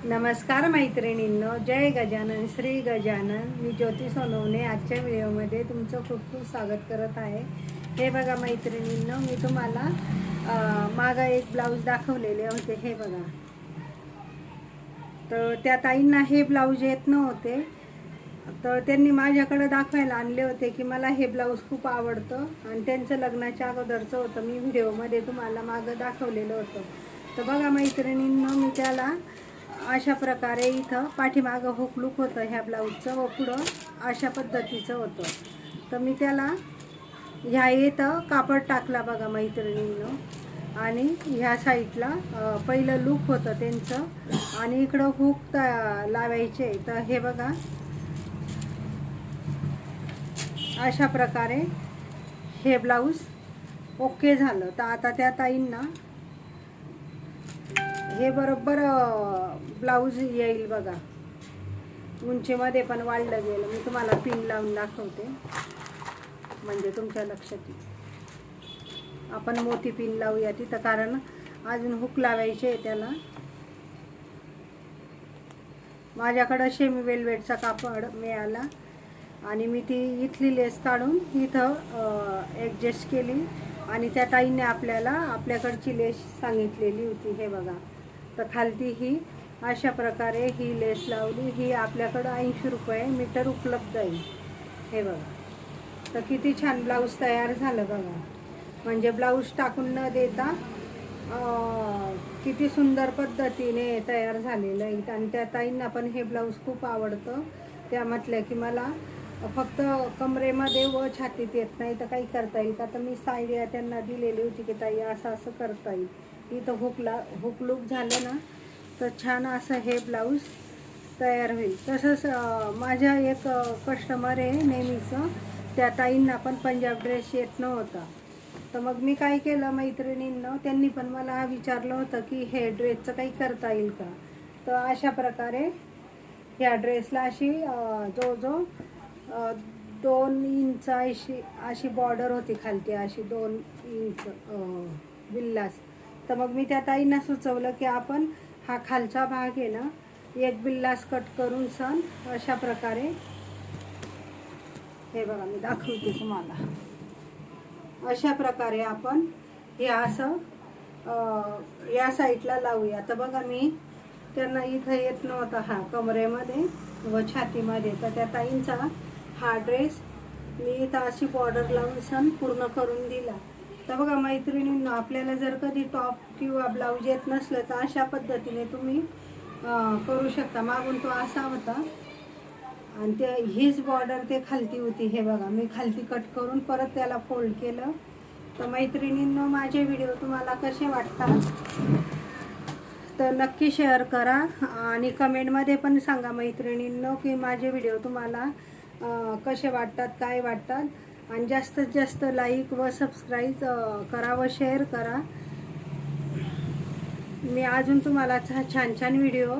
नमस्कार मैत्रिणींनो, जय गजानन श्री गजानन. मी ज्योती सोनवणे आजच्या व्हिडिओमध्ये तुमचं खूप खूप स्वागत करत आहे. हे बघा मैत्रिणींनो, मी तुम्हाला मागं एक ब्लाऊज दाखवलेले होते. हे बघा, तर त्या ताईंना हे ब्लाऊज येत नव्हते, तर त्यांनी माझ्याकडे दाखवायला आणले होते की मला हे ब्लाऊज खूप आवडतं आणि त्यांचं लग्नाच्या अगोदरचं होतं. मी व्हिडिओमध्ये तुम्हाला मागं दाखवलेलं होतं. तर बघा मैत्रिणींनो, मी त्याला अशा प्रकारे इथं पाठीमागं हुक लूक होतं ह्या ब्लाऊजचं व पुढं अशा पद्धतीचं होतं. तर मी त्याला ह्या इथं कापड टाकला बघा मैत्रिणींनो, आणि ह्या साईडला पहिलं लूक होतं त्यांचं आणि इकडं हुक लावायचे. तर हे बघा अशा प्रकारे हे ब्लाऊज ओके झालं. तर आता त्या ताईंना हे बरोबर ब्लाऊज येईल बघा, उंचीमध्ये पण वाढलं गेलं. मी तुम्हाला पिन लावून दाखवते म्हणजे तुमच्या लक्षात येईल. आपण मोठी पिन लावूया तिथं, कारण अजून हुक लावायचे त्याला. माझ्याकडं शेमी वेल्वेटचा कापड मिळाला आणि मी ती इथली लेस काढून इथं ॲडजस्ट केली आणि त्या ताईने आपल्याकडची लेस सांगितलेली होती. हे बघा, तर खालती ही अशा प्रकारे ही लेस लावली. ही आपल्याकडं 80 रुपये मीटर उपलब्ध आहे. हे बघा, तर किती छान ब्लाऊज तयार झालं बघा. म्हणजे ब्लाऊज टाकून न देता किती सुंदर पद्धतीने तयार झालेलं आहे. आणि त्या ताईंना पण हे ब्लाऊज खूप आवडतं. त्या म्हटल्या की मला फक्त कमरेमध्ये व छातीत येत नाही, तर काही करता येईल का. तर मी आयडिया त्यांना दिलेली होती की ताई असं असं करता येईल. इथं हुक लूक झालं ना, तर छान असं हे ब्लाऊज तयार होईल. तसंच माझ्या एक कस्टमर आहे नेहमीचं, त्या ताईंना पण पंजाब ड्रेस येत नव्हता. तर मग मी काय केलं मैत्रिणींना, त्यांनी पण मला विचारलं होतं की हे ड्रेसचं काही करता येईल का. तर अशा प्रकारे ह्या ड्रेसला अशी जवळजवळ 2 इंच अशी बॉर्डर होती खालती, अशी 2 इंच बिल्लास. तर मग मी त्या ताईंना सुचवलं की आपण हा खालचा भाग आहे ना, एक बिल्लास कट करून सण अशा प्रकारे, हे बघा मी दाखवते तुम्हाला, अशा प्रकारे आपण हे असं या साईडला लावूया. तर बघा, मी त्यांना इथं येत नव्हता हा कमरेमध्ये व छातीमध्ये, तर त्या ताईंचा हा ड्रेस मी इथं अशी बॉर्डर लावून सण पूर्ण करून दिला. तर बघा मैत्रिणींना, आपल्याला जर कधी टॉप किंवा ब्लाऊज येत नसलं तर अशा पद्धतीने तुम्ही करू शकता. मागून तो असा होता आणि ते हीच बॉर्डर ते खालती होती. हे बघा, मी खालती कट करून परत त्याला फोल्ड केलं. तर मैत्रिणींनो, माझे व्हिडिओ तुम्हाला कसे वाटतात तर नक्की शेअर करा आणि कमेंटमध्ये पण सांगा मैत्रिणींनो की माझे व्हिडिओ तुम्हाला कसे वाटतात, काय वाटतात. आणि जास्तीत जास्त लाईक व सबस्क्राईब करा व शेअर करा. मी अजून तुम्हाला छान छान व्हिडिओ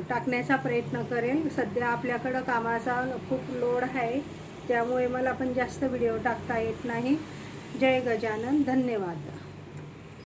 टाकण्याचा प्रयत्न करेन. सध्या आपल्याकडं कामाचा खूप लोड आहे, त्यामुळे मला पण जास्त व्हिडिओ टाकता येत नाही. जय गजानन, धन्यवाद.